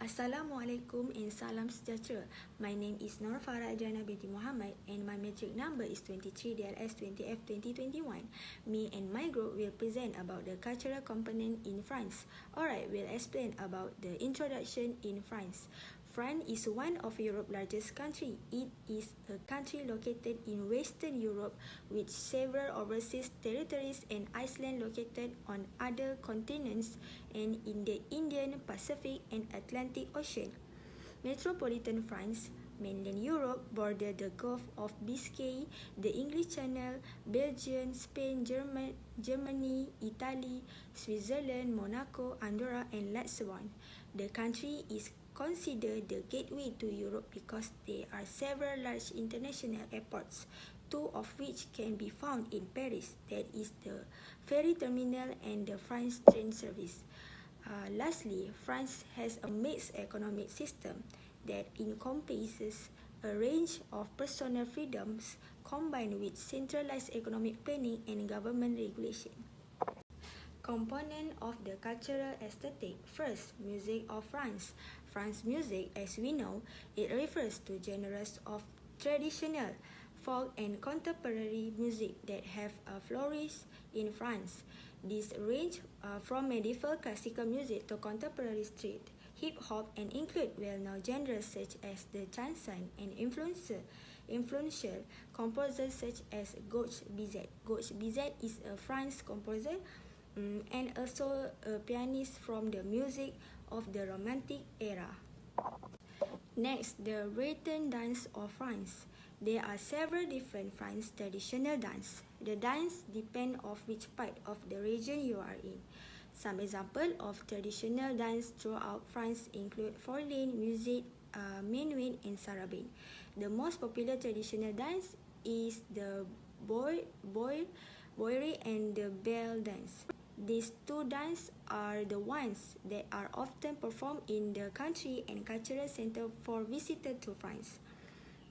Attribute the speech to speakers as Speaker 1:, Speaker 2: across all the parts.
Speaker 1: Assalamualaikum and salam sejahtera. My name is Farah Adreanna binti Muhammad and my metric number is 23DLS20F2021. Me and my group will present about the cultural component in France. Alright, we'll explain about the introduction in France. France is one of Europe's largest country. It is a country located in Western Europe with several overseas territories and islands located on other continents and in the Indian, Pacific and Atlantic Ocean. Metropolitan France, mainland Europe, border the Gulf of Biscay, the English Channel, Belgium, Spain, Germany, Italy, Switzerland, Monaco, Andorra and Luxembourg. The country is considered the gateway to Europe because there are several large international airports, two of which can be found in Paris, that is the ferry terminal and the France train service. Lastly, France has a mixed economic system that encompasses a range of personal freedoms combined with centralized economic planning and government regulation. Component of the cultural aesthetic. First, music of France. France music, as we know, it refers to genres of traditional, folk and contemporary music that have flourished in France. These range from medieval classical music to contemporary street, hip-hop and include well-known genres such as the chanson and influential composers such as Georges Bizet. Georges Bizet is a French composer and also a pianist from the music of the Romantic era. Next, the Breton dance of France. There are several different French traditional dance. The dance depends on which part of the region you are in. Some examples of traditional dance throughout France include fourline, music, minuet, and sarabande. The most popular traditional dance is the bourrée and the belle dance. These two dances are the ones that are often performed in the country and cultural center for visitors to France.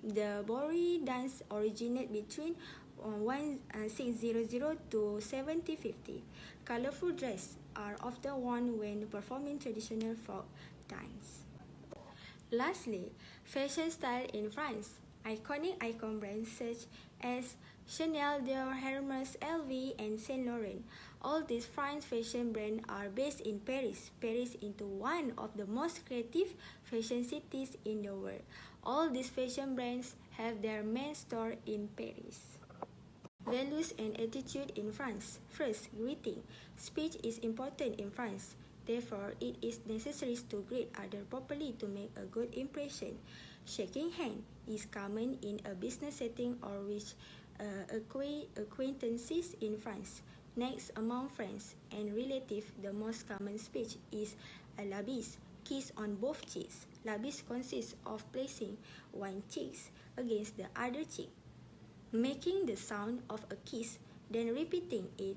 Speaker 1: The bourrée dance originated between 1600 to 1750. Colorful dresses are often worn when performing traditional folk dance. Lastly, fashion style in France. Iconic icon brands such as Chanel, Dior, Hermes, LV, and Saint Laurent. All these French fashion brands are based in Paris. Paris is one of the most creative fashion cities in the world. All these fashion brands have their main store in Paris. Values and attitude in France. First, greeting. Speech is important in France. Therefore, it is necessary to greet others properly to make a good impression. Shaking hands is common in a business setting or with acquaintances in France. Next, among friends and relatives, the most common speech is a la bise, kiss on both cheeks. La bise consists of placing one cheek against the other cheek, making the sound of a kiss, then repeating it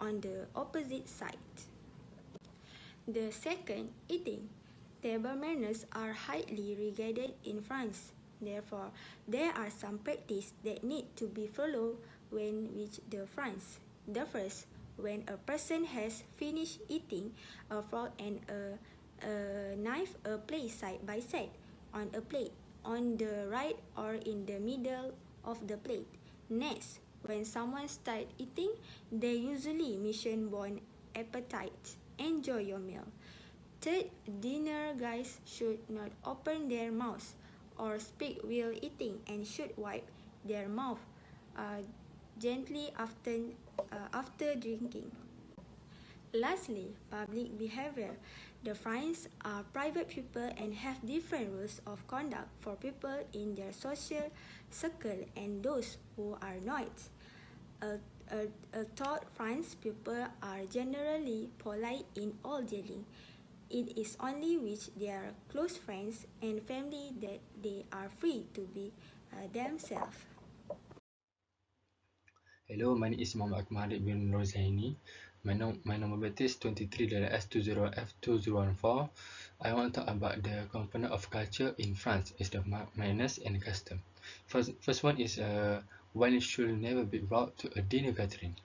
Speaker 1: on the opposite side. The second, eating. Table manners are highly regarded in France. Therefore, there are some practices that need to be followed when with the France. The first, when a person has finished eating, a fork and a knife are placed side by side on a plate, on the right or in the middle of the plate. Next, when someone starts eating, they usually mention bon appetite. Enjoy your meal. Third, dinner guests should not open their mouths or speak while eating and should wipe their mouth gently after drinking. Lastly, public behavior. The French are private people and have different rules of conduct for people in their social circle and those who are not. Taught French people are generally polite in all dealing. It is only with their close friends and family that they are free to be themselves.
Speaker 2: Hello, my name is Muhammad Akmal bin NOORAZIAN. My number birth is 23S20F2014. I want to talk about the component of culture in France is the manners and custom. First one is wine should never be brought to a dinner gathering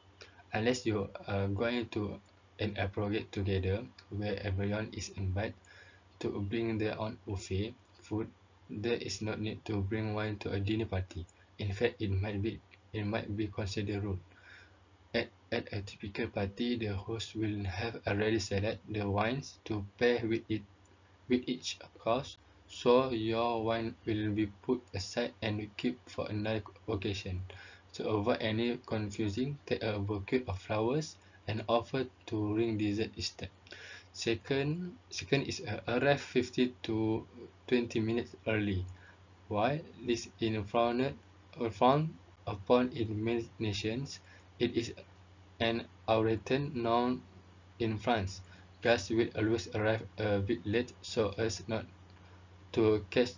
Speaker 2: unless you are going to an appropriate together where everyone is invited to bring their own buffet food, there is no need to bring wine to a dinner party. In fact, it might be considered rude. At a typical party, the host will have a ready salad, the wines to pair with each course, so your wine will be put aside and kept for another occasion. To avoid any confusing, take a bouquet of flowers and offer to ring dessert instead. Second is arrive 50 to 20 minutes early. While this is frowned upon in many nations, it is an outright known in France. Guests will always arrive a bit late so as not to catch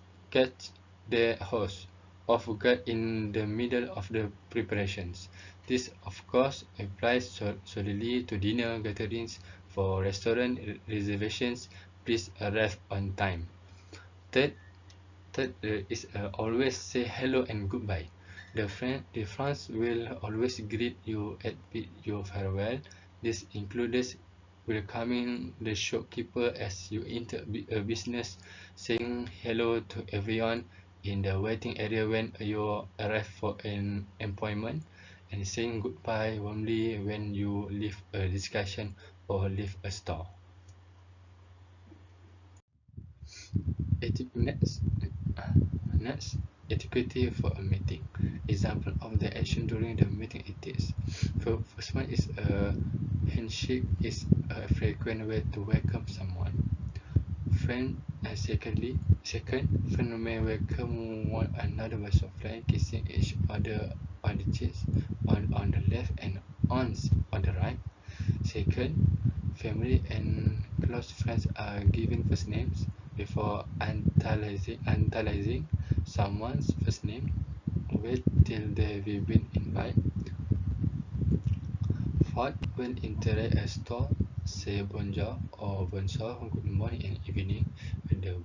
Speaker 2: their host off guard in the middle of the preparations. This, of course, applies solely to dinner gatherings. For restaurant reservations, please arrive on time. Third, Third is always say hello and goodbye. The France will always greet you and bid you farewell. This includes welcoming the shopkeeper as you enter a business, saying hello to everyone in the waiting area when you arrive for an appointment, and saying goodbye warmly when you leave a discussion or leave a store. Next, Next, etiquette for a meeting. Example of the action during the meeting ethics. First one is a handshake is a frequent way to welcome someone. Second, friend may welcome one another by soft kissing each other on the cheeks, on the left and on the right. Second, family and close friends are given first names before analyzing someone's first name. Wait till they've been invited. Fourth, when entering a store, say bonjour or bonsoir, good morning and evening with the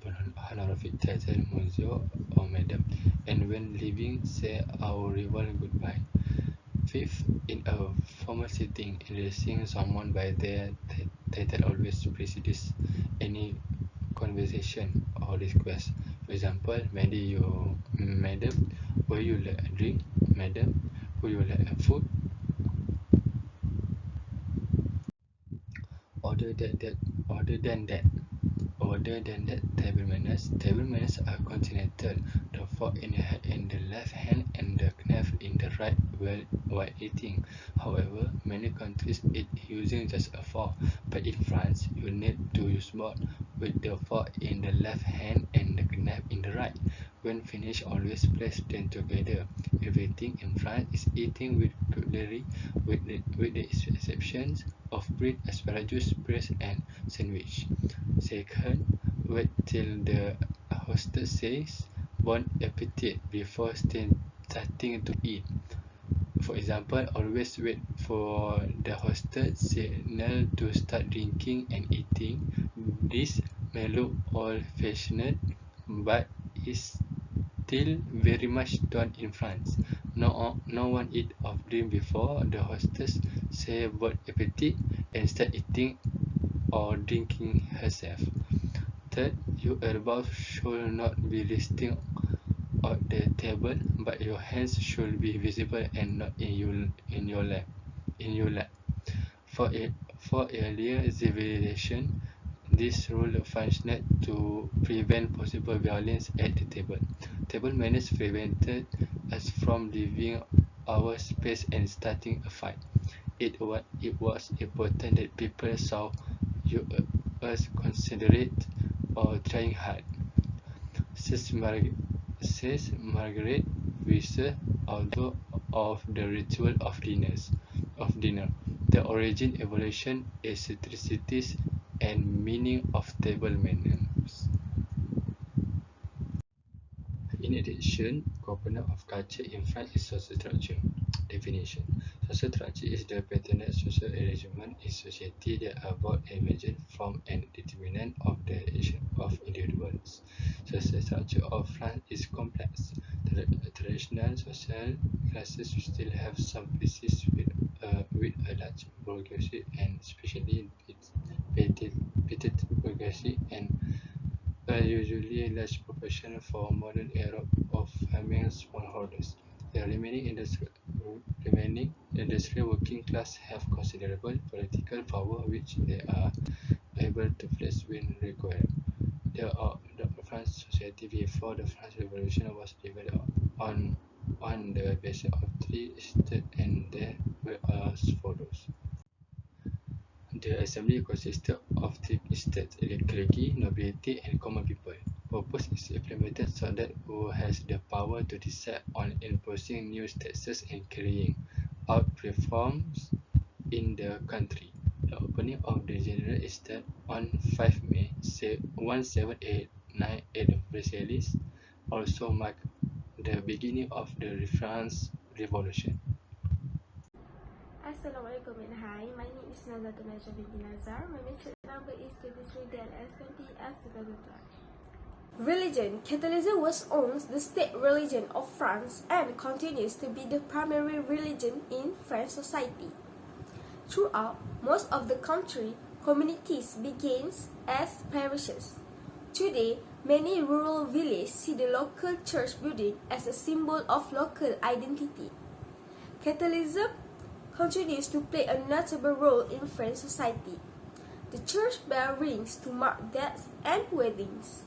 Speaker 2: honorific title monsieur or madam, and when leaving, say au revoir goodbye. Fifth, in a formal setting, addressing someone by their title always precedes any conversation or request. For example, madam, will you like a drink? Madam, will you like a food? Other than that, other than that, table manners are continental. The fork in the left hand and the knife in the right while eating. However, many countries eat using just a fork, but in France, you need to use both, with the fork in the left hand and the knife in the right. When finished, always place them together. Everything in France is eaten with cutlery, with the exceptions of bread, asparagus, bread, and sandwich. Second, wait till the hostess says "Bon appetit" before starting to eat. For example, always wait for the hostess signal to start drinking and eating. This may look old-fashioned, but is still very much done in France. No one eat or drink before the hostess say "Bon appetit" and start eating or drinking herself. Third, your elbows should not be resting on the table, but your hands should be visible and not in your lap. For earlier civilization, this rule functioned to prevent possible violence at the table. Table manners prevented us from leaving our space and starting a fight. It was important that people saw you as considerate or trying hard. Says Margaret Weiser, author of The Ritual of Dinner, The Origin, Evolution, Eccentricities, and Meaning of Table Manners. In addition, component of culture in France is social structure. Definition: social structure is the patterned social arrangement in society that are both emergent from and determinant of the action of individuals. Social structure of France is complex. Traditional social classes still have some places with a large bourgeoisie and especially petite bourgeoisie and are usually large proportion for modern Europe of farming smallholders. The remaining industrial working class have considerable political power which they are able to flex when required. The French society before the French Revolution was divided on on the basis of three estates and they were as follows. The assembly consisted of three estates: the clergy, nobility, and common people. Purpose is implemented so that who has the power to decide on imposing new taxes and carrying out reforms in the country. The opening of the General Estate on 5 May 1789 of Versailles also marked the beginning of the French Revolution.
Speaker 1: Assalamualaikum and hi, my name is Nazatuna binti Nazar. My message number is 23DLS20F2012. Religion. Catholicism was once the state religion of France and continues to be the primary religion in French society. Throughout most of the country, communities began as parishes. Today, many rural villages see the local church building as a symbol of local identity. Catholicism continues to play a notable role in French society. The church bell rings to mark deaths and weddings.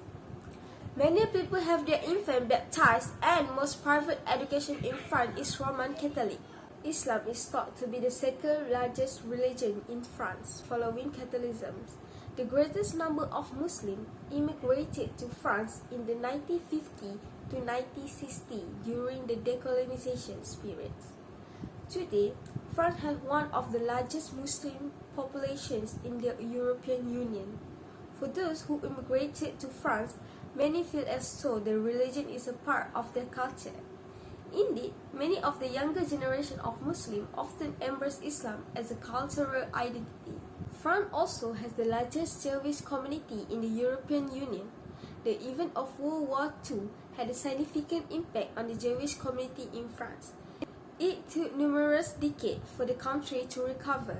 Speaker 1: Many people have their infant baptized, and most private education in France is Roman Catholic. Islam is thought to be the second largest religion in France, following Catholicism. The greatest number of Muslims immigrated to France in the 1950 to 1960 during the decolonization period. Today, France has one of the largest Muslim populations in the European Union. For those who immigrated to France, many feel as though the religion is a part of their culture. Indeed, many of the younger generation of Muslims often embrace Islam as a cultural identity. France also has the largest Jewish community in the European Union. The event of World War II had a significant impact on the Jewish community in France. It took numerous decades for the country to recover.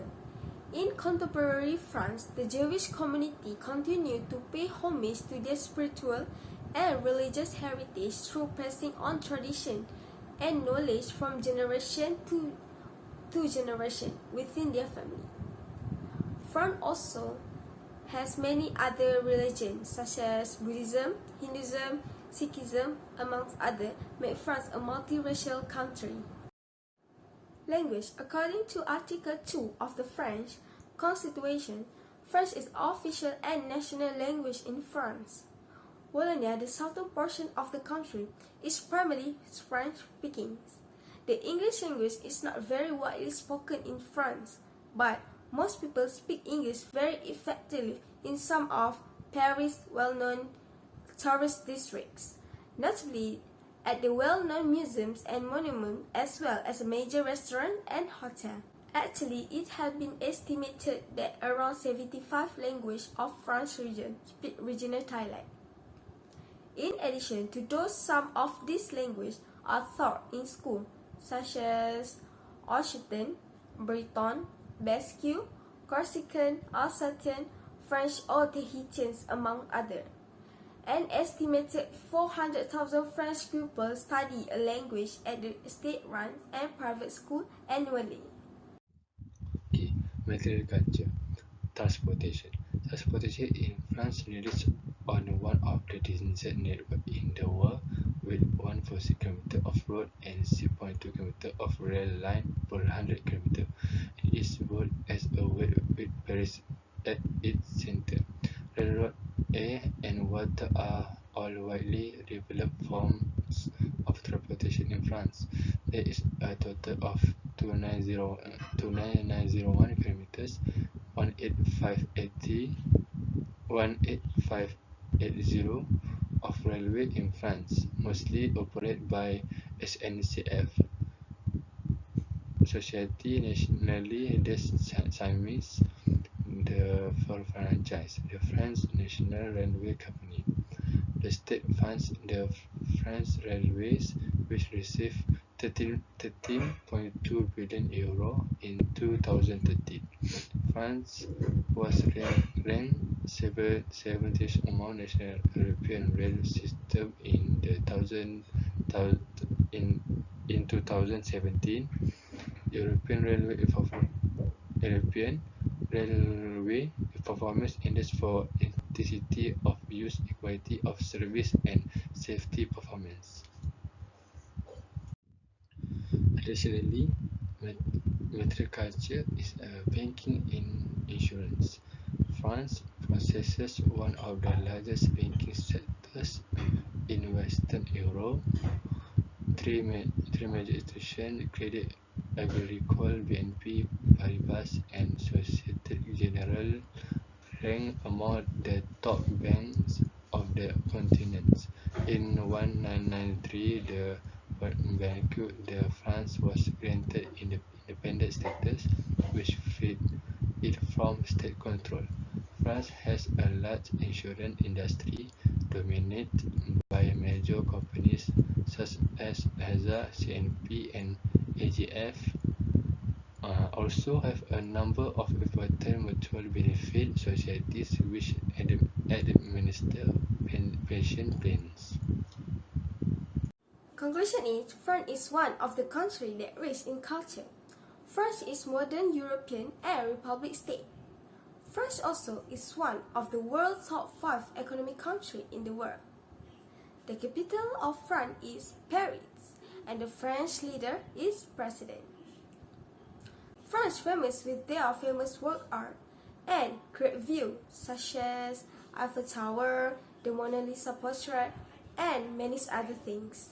Speaker 1: In contemporary France, the Jewish community continued to pay homage to their spiritual and religious heritage through passing on tradition and knowledge from generation to generation within their family. France also has many other religions such as Buddhism, Hinduism, Sikhism, amongst others, make France a multiracial country. Language. According to Article 2 of the French Constitution, French is official and national language in France. Wallonia, the southern portion of the country, is primarily French-speaking. The English language is not very widely spoken in France, but most people speak English very effectively in some of Paris' well-known tourist districts, notably at the well-known museums and monuments, as well as a major restaurant and hotel. Actually, it has been estimated that around 75 languages of France region speak regional dialect. In addition to those, some of these languages are taught in school, such as Occitan, Breton, Basque, Corsican, Alsatian, French or Tahitians, among others. An estimated 400,000 French pupils study a language at the state-run and private school annually.
Speaker 2: Okay, material culture. Transportation. Transportation in France relies on one of the densest networks in the world, with 140 km of road and 0.2 km of rail line per 100 km. It is bold as a word with Paris at its center. Railroad, air, and water are all widely developed forms of transportation in France. There is a total of 29901 kilometers, 18580 of railway in France, mostly operated by SNCF, Société Nationale des Chemins de franchise, the French National Railway Company. The state funds the French railways, which receive 13.2 billion euro in 2013. France was ranked 70th among national European rail system in the in 2017. European Railway Performance Index for intensity of use, quality of service, and safety performance. Additionally, metriculture is banking in insurance. France possesses one of the largest banking sectors in Western Europe. Three major institutions, Crédit Agricole, BNP Paribas, and Société Générale, rank among the top banks of the continent. In 1993, the Banque de France was granted independent status, which freed it from state control. France has a large insurance industry dominated by major companies such as AXA, CNP, and AGF. Also have a number of important mutual benefit societies which administer pension plans.
Speaker 1: Conclusion is, France is one of the countries that rich in culture. France is modern European and republic state. France also is one of the world's top 5 economic countries in the world. The capital of France is Paris, and the French leader is president. France famous with their famous work art and great views such as Eiffel Tower, the Mona Lisa portrait, and many other things.